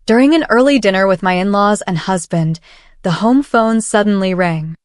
During an early dinner with my in-laws and husband, the home phone suddenly rang.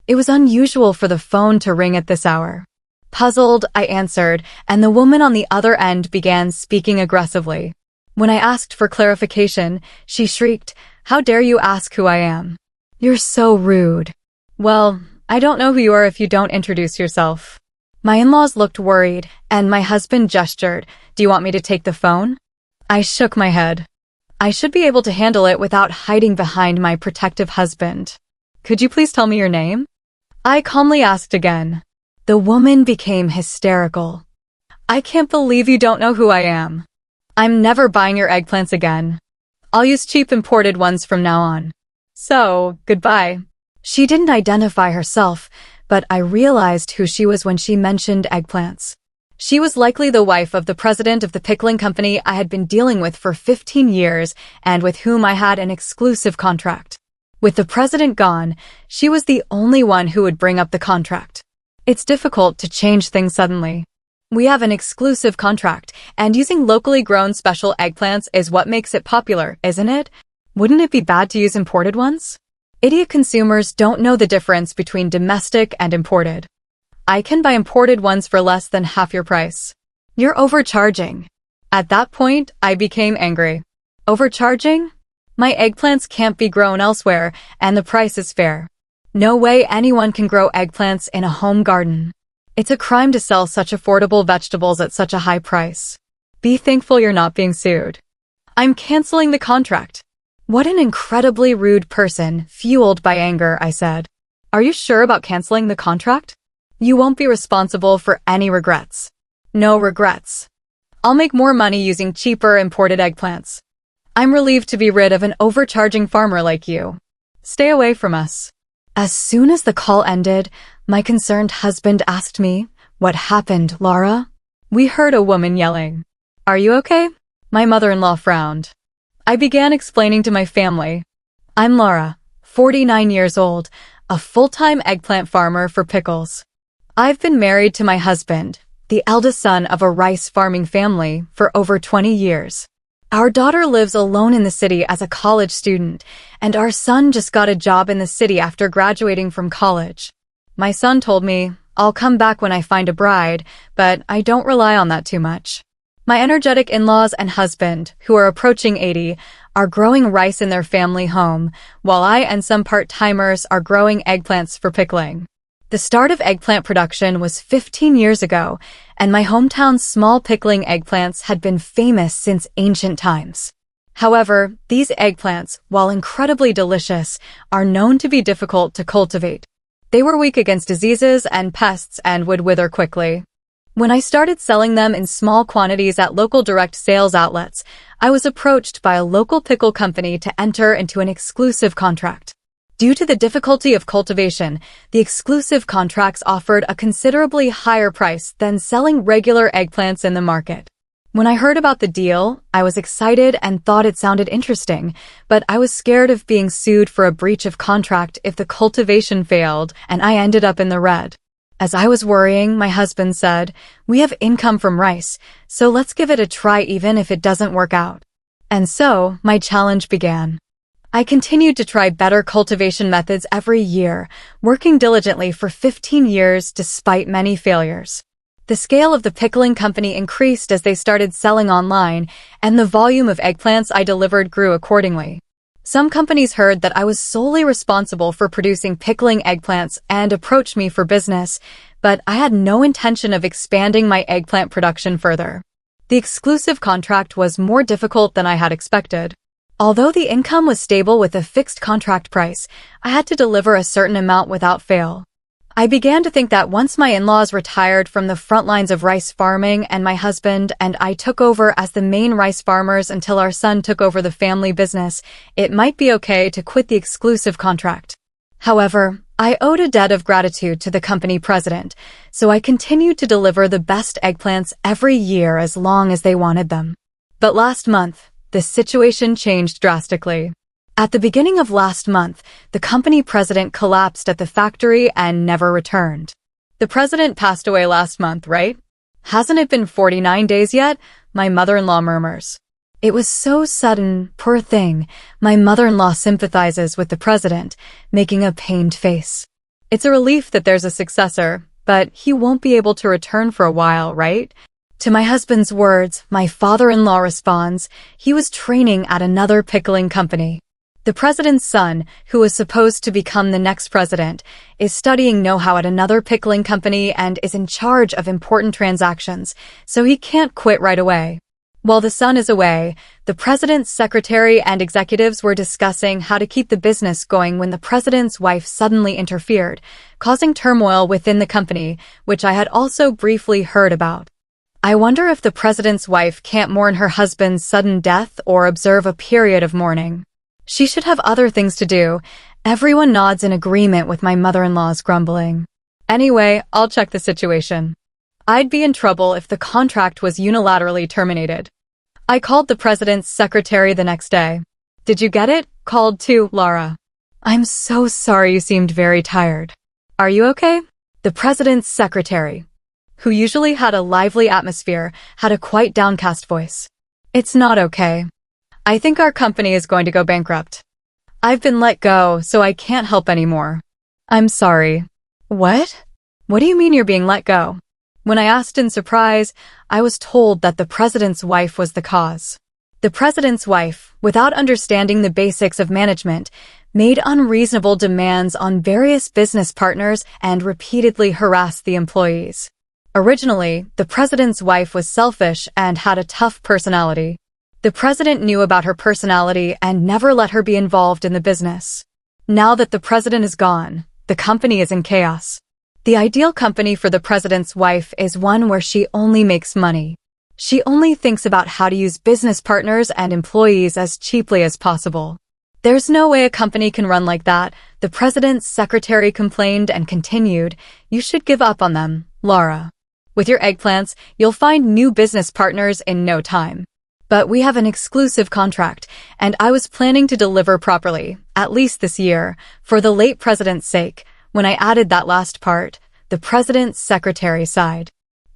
It was unusual for the phone to ring at this hour. Puzzled, I answered, and the woman on the other end began speaking aggressively. When I asked for clarification, she shrieked, "How dare you ask who I am? You're so rude." "Well, I don't know who you are if you don't introduce yourself." My in-laws looked worried, and my husband gestured, "Do you want me to take the phone?" I shook my head. I should be able to handle it without hiding behind my protective husband. "Could you please tell me your name?" I calmly asked again. The woman became hysterical. "I can't believe you don't know who I am. I'm never buying your eggplants again. I'll use cheap imported ones from now on. So, goodbye." She didn't identify herself, but I realized who she was when she mentioned eggplants. She was likely the wife of the president of the pickling company I had been dealing with for 15 years and with whom I had an exclusive contract. With the president gone, she was the only one who would bring up the contract. It's difficult to change things suddenly. We have an exclusive contract, and using locally grown special eggplants is what makes it popular, isn't it? Wouldn't it be bad to use imported ones? Idiot consumers don't know the difference between domestic and imported. I can buy imported ones for less than half your price. You're overcharging. At that point, I became angry. Overcharging? My eggplants can't be grown elsewhere, and the price is fair. No way anyone can grow eggplants in a home garden. It's a crime to sell such affordable vegetables at such a high price. Be thankful you're not being sued. I'm canceling the contract. What an incredibly rude person, fueled by anger, I said. Are you sure about canceling the contract? You won't be responsible for any regrets. No regrets. I'll make more money using cheaper imported eggplants. I'm relieved to be rid of an overcharging farmer like you. Stay away from us. As soon as the call ended, my concerned husband asked me, "What happened, Laura?" We heard a woman yelling. "Are you okay?" My mother-in-law frowned. I began explaining to my family. I'm Laura, 49 years old, a full-time eggplant farmer for pickles. I've been married to my husband, the eldest son of a rice farming family, for over 20 years. Our daughter lives alone in the city as a college student, and our son just got a job in the city after graduating from college. My son told me, "I'll come back when I find a bride," but I don't rely on that too much. My energetic in-laws and husband, who are approaching 80, are growing rice in their family home, while I and some part-timers are growing eggplants for pickling. The start of eggplant production was 15 years ago, and my hometown's small pickling eggplants had been famous since ancient times. However, these eggplants, while incredibly delicious, are known to be difficult to cultivate. They were weak against diseases and pests and would wither quickly. When I started selling them in small quantities at local direct sales outlets, I was approached by a local pickle company to enter into an exclusive contract. Due to the difficulty of cultivation, the exclusive contracts offered a considerably higher price than selling regular eggplants in the market. When I heard about the deal, I was excited and thought it sounded interesting, but I was scared of being sued for a breach of contract if the cultivation failed, and I ended up in the red. As I was worrying, my husband said, "We have income from rice, so let's give it a try even if it doesn't work out." And so, my challenge began. I continued to try better cultivation methods every year, working diligently for 15 years despite many failures. The scale of the pickling company increased as they started selling online, and the volume of eggplants I delivered grew accordingly. Some companies heard that I was solely responsible for producing pickling eggplants and approached me for business, but I had no intention of expanding my eggplant production further. The exclusive contract was more difficult than I had expected. Although the income was stable with a fixed contract price, I had to deliver a certain amount without fail. I began to think that once my in-laws retired from the front lines of rice farming and my husband and I took over as the main rice farmers until our son took over the family business, it might be okay to quit the exclusive contract. However, I owed a debt of gratitude to the company president, so I continued to deliver the best eggplants every year as long as they wanted them. But last month, the situation changed drastically. At the beginning of last month, the company president collapsed at the factory and never returned. The president passed away last month, right? Hasn't it been 49 days yet? My mother-in-law murmurs. It was so sudden, poor thing. My mother-in-law sympathizes with the president, making a pained face. It's a relief that there's a successor, but he won't be able to return for a while, right? To my husband's words, my father-in-law responds, he was training at another pickling company. The president's son, who was supposed to become the next president, is studying know-how at another pickling company and is in charge of important transactions, so he can't quit right away. While the son is away, the president's secretary and executives were discussing how to keep the business going when the president's wife suddenly interfered, causing turmoil within the company, which I had also briefly heard about. I wonder if the president's wife can't mourn her husband's sudden death or observe a period of mourning. She should have other things to do. Everyone nods in agreement with my mother-in-law's grumbling. Anyway, I'll check the situation. I'd be in trouble if the contract was unilaterally terminated. I called the president's secretary the next day. Did you get it? Called too, Laura. I'm so sorry you seemed very tired. Are you okay? The president's secretary, who usually had a lively atmosphere, had a quite downcast voice. It's not okay. I think our company is going to go bankrupt. I've been let go, so I can't help anymore. I'm sorry. What? What do you mean you're being let go? When I asked in surprise, I was told that the president's wife was the cause. The president's wife, without understanding the basics of management, made unreasonable demands on various business partners and repeatedly harassed the employees. Originally, the president's wife was selfish and had a tough personality. The president knew about her personality and never let her be involved in the business. Now that the president is gone, the company is in chaos. The ideal company for the president's wife is one where she only makes money. She only thinks about how to use business partners and employees as cheaply as possible. There's no way a company can run like that, the president's secretary complained and continued, you should give up on them, Laura. With your eggplants, you'll find new business partners in no time. But we have an exclusive contract, and I was planning to deliver properly, at least this year, for the late president's sake. When I added that last part, the president's secretary sighed.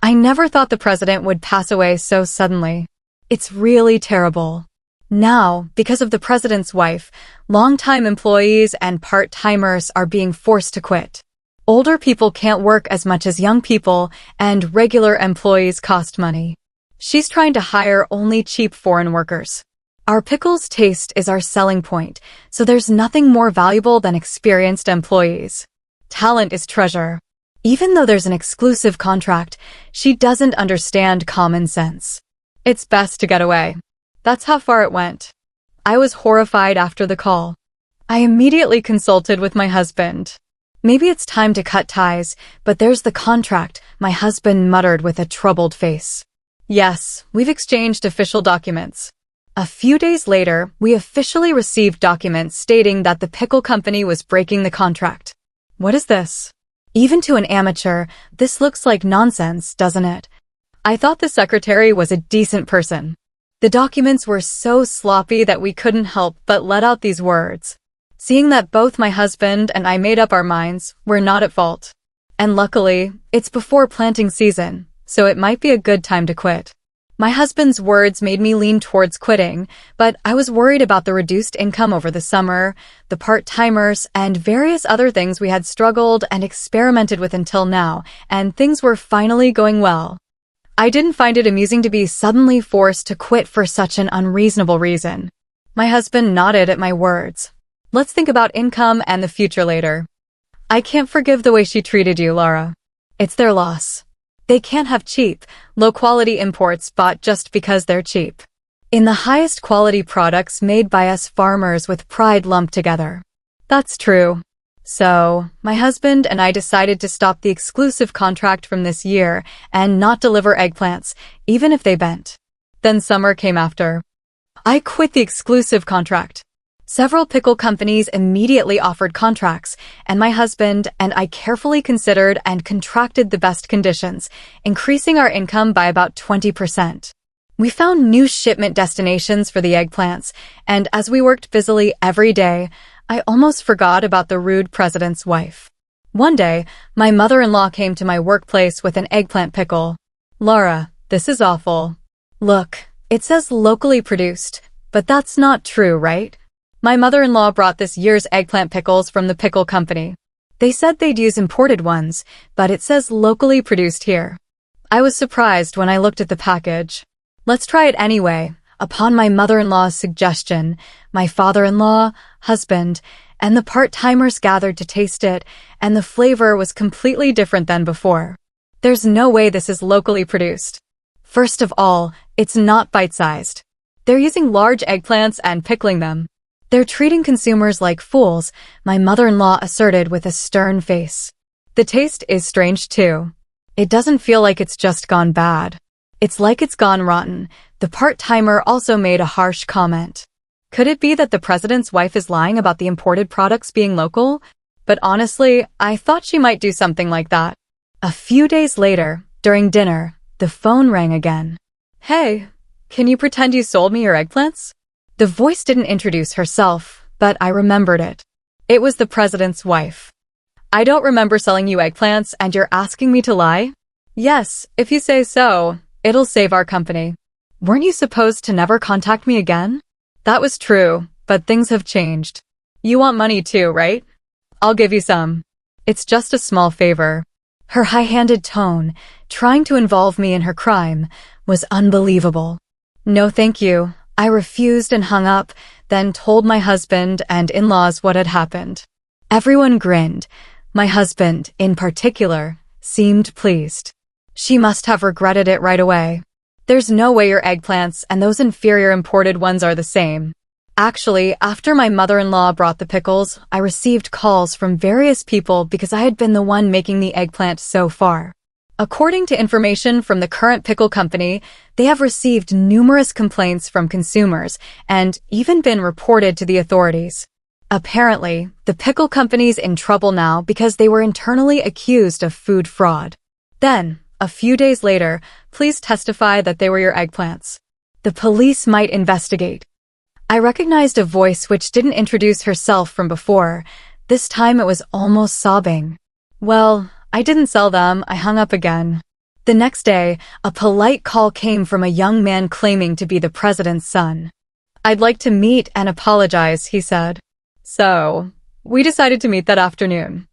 I never thought the president would pass away so suddenly. It's really terrible. Now, because of the president's wife, longtime employees and part-timers are being forced to quit. Older people can't work as much as young people, and regular employees cost money. She's trying to hire only cheap foreign workers. Our pickles taste is our selling point, so there's nothing more valuable than experienced employees. Talent is treasure. Even though there's an exclusive contract, she doesn't understand common sense. It's best to get away. That's how far it went. I was horrified after the call. I immediately consulted with my husband. Maybe it's time to cut ties, but there's the contract, my husband muttered with a troubled face. Yes, we've exchanged official documents. A few days later, we officially received documents stating that the pickle company was breaking the contract. What is this? Even to an amateur, this looks like nonsense, doesn't it? I thought the secretary was a decent person. The documents were so sloppy that we couldn't help but let out these words. Seeing that both my husband and I made up our minds, we're not at fault. And luckily, it's before planting season, so it might be a good time to quit. My husband's words made me lean towards quitting, but I was worried about the reduced income over the summer, the part-timers, and various other things we had struggled and experimented with until now, and things were finally going well. I didn't find it amusing to be suddenly forced to quit for such an unreasonable reason. My husband nodded at my words. Let's think about income and the future later. I can't forgive the way she treated you, Laura. It's their loss. They can't have cheap, low-quality imports bought just because they're cheap. In the highest quality products made by us farmers with pride lumped together. That's true. So, my husband and I decided to stop the exclusive contract from this year and not deliver eggplants, even if they bent. Then summer came after. I quit the exclusive contract. Several pickle companies immediately offered contracts, and my husband and I carefully considered and contracted the best conditions, increasing our income by about 20%. We found new shipment destinations for the eggplants, and as we worked busily every day, I almost forgot about the rude president's wife. One day, my mother-in-law came to my workplace with an eggplant pickle. Laura, this is awful. Look, It says locally produced, but that's not true, right? My mother-in-law brought this year's eggplant pickles from the pickle company. They said they'd use imported ones, but it says locally produced here. I was surprised when I looked at the package. Let's try it anyway. Upon my mother-in-law's suggestion, my father-in-law, husband, and the part-timers gathered to taste it, and the flavor was completely different than before. There's no way this is locally produced. First of all, it's not bite-sized. They're using large eggplants and pickling them. They're treating consumers like fools, my mother-in-law asserted with a stern face. The taste is strange too. It doesn't feel like it's just gone bad. It's like it's gone rotten. The part-timer also made a harsh comment. Could it be that the president's wife is lying about the imported products being local? But honestly, I thought she might do something like that. A few days later, during dinner, the phone rang again. Hey, can you pretend you sold me your eggplants? The voice didn't introduce herself, but I remembered it. It was the president's wife. I don't remember selling you eggplants and you're asking me to lie? Yes, if you say so, it'll save our company. Weren't you supposed to never contact me again? That was true, but things have changed. You want money too, right? I'll give you some. It's just a small favor. Her high-handed tone, trying to involve me in her crime, was unbelievable. No thank you. I refused and hung up, then told my husband and in-laws what had happened. Everyone grinned. My husband, in particular, seemed pleased. She must have regretted it right away. There's no way your eggplants and those inferior imported ones are the same. Actually, after my mother-in-law brought the pickles, I received calls from various people because I had been the one making the eggplant so far. According to information from the current pickle company, they have received numerous complaints from consumers and even been reported to the authorities. Apparently, the pickle company's in trouble now because they were internally accused of food fraud. Then, a few days later, please testify that they were your eggplants. The police might investigate. I recognized a voice which didn't introduce herself from before. This time it was almost sobbing. Well, I didn't sell them. I hung up again. The next day, a polite call came from a young man claiming to be the president's son. I'd like to meet and apologize, he said. So, we decided to meet that afternoon.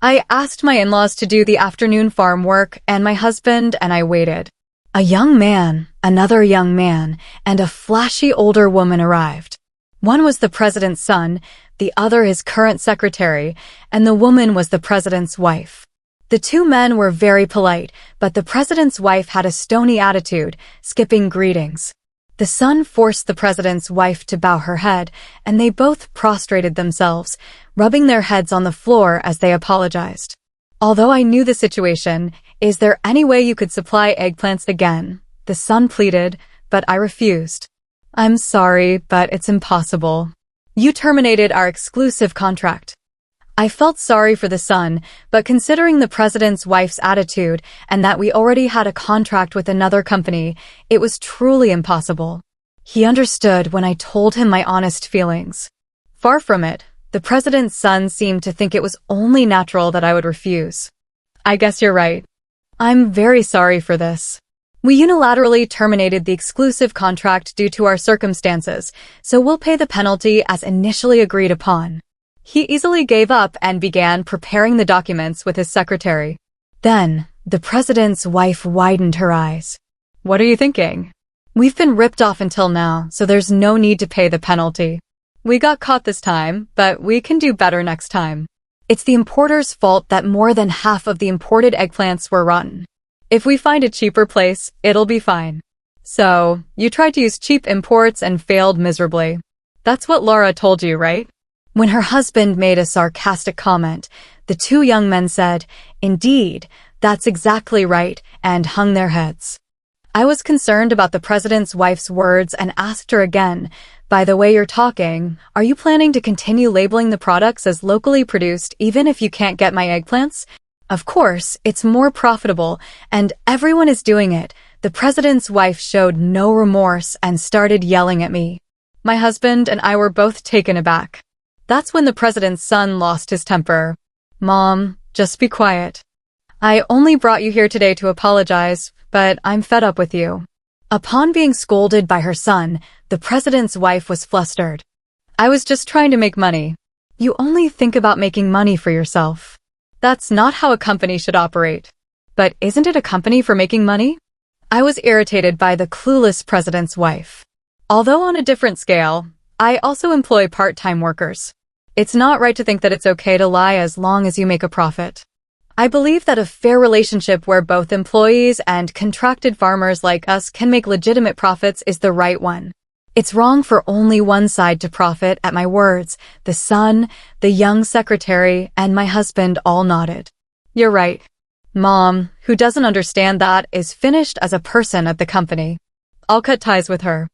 I asked my in-laws to do the afternoon farm work, and my husband and I waited. A young man, another young man, and a flashy older woman arrived. One was the president's son, the other his current secretary, and the woman was the president's wife. The two men were very polite, but the president's wife had a stony attitude, skipping greetings. The son forced the president's wife to bow her head, and they both prostrated themselves, rubbing their heads on the floor as they apologized. Although I knew the situation, is there any way you could supply eggplants again? The son pleaded, but I refused. I'm sorry, but it's impossible. You terminated our exclusive contract. I felt sorry for the son, but considering the president's wife's attitude and that we already had a contract with another company, it was truly impossible. He understood when I told him my honest feelings. Far from it, the president's son seemed to think it was only natural that I would refuse. I guess you're right. I'm very sorry for this. We unilaterally terminated the exclusive contract due to our circumstances, so we'll pay the penalty as initially agreed upon. He easily gave up and began preparing the documents with his secretary. Then, the president's wife widened her eyes. What are you thinking? We've been ripped off until now, so there's no need to pay the penalty. We got caught this time, but we can do better next time. It's the importer's fault that more than half of the imported eggplants were rotten. If we find a cheaper place, it'll be fine. So, you tried to use cheap imports and failed miserably. That's what Laura told you, right? When her husband made a sarcastic comment, the two young men said, "Indeed, that's exactly right," and hung their heads. I was concerned about the president's wife's words and asked her again, "By the way you're talking, are you planning to continue labeling the products as locally produced even if you can't get my eggplants?" Of course, it's more profitable, and everyone is doing it. The president's wife showed no remorse and started yelling at me. My husband and I were both taken aback. That's when the president's son lost his temper. "Mom, just be quiet. I only brought you here today to apologize, but I'm fed up with you." Upon being scolded by her son, the president's wife was flustered. "I was just trying to make money. You only think about making money for yourself. That's not how a company should operate." "But isn't it a company for making money?" I was irritated by the clueless president's wife. "Although on a different scale, I also employ part-time workers. It's not right to think that it's okay to lie as long as you make a profit. I believe that a fair relationship where both employees and contracted farmers like us can make legitimate profits is the right one. It's wrong for only one side to profit." At my words, the son, the young secretary, and my husband all nodded. "You're right. Mom, who doesn't understand that, is finished as a person at the company. I'll cut ties with her.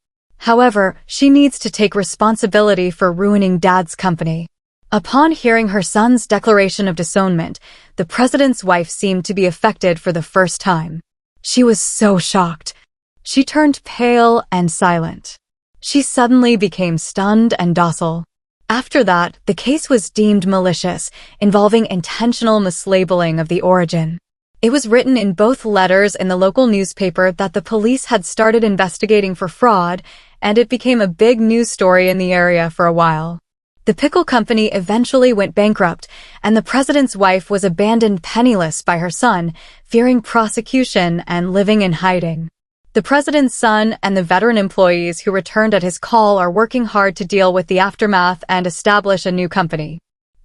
However, she needs to take responsibility for ruining Dad's company." Upon hearing her son's declaration of disownment, the president's wife seemed to be affected for the first time. She was so shocked. She turned pale and silent. She suddenly became stunned and docile. After that, the case was deemed malicious, involving intentional mislabeling of the origin. It was written in both letters in the local newspaper that the police had started investigating for fraud, and it became a big news story in the area for a while. The pickle company eventually went bankrupt, and the president's wife was abandoned penniless by her son, fearing prosecution and living in hiding. The president's son and the veteran employees who returned at his call are working hard to deal with the aftermath and establish a new company.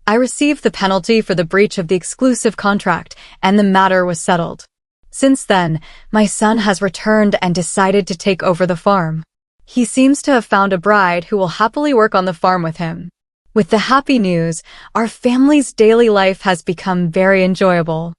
I received the penalty for the breach of the exclusive contract, and the matter was settled. Since then, my son has returned and decided to take over the farm. He seems to have found a bride who will happily work on the farm with him. With the happy news, our family's daily life has become very enjoyable.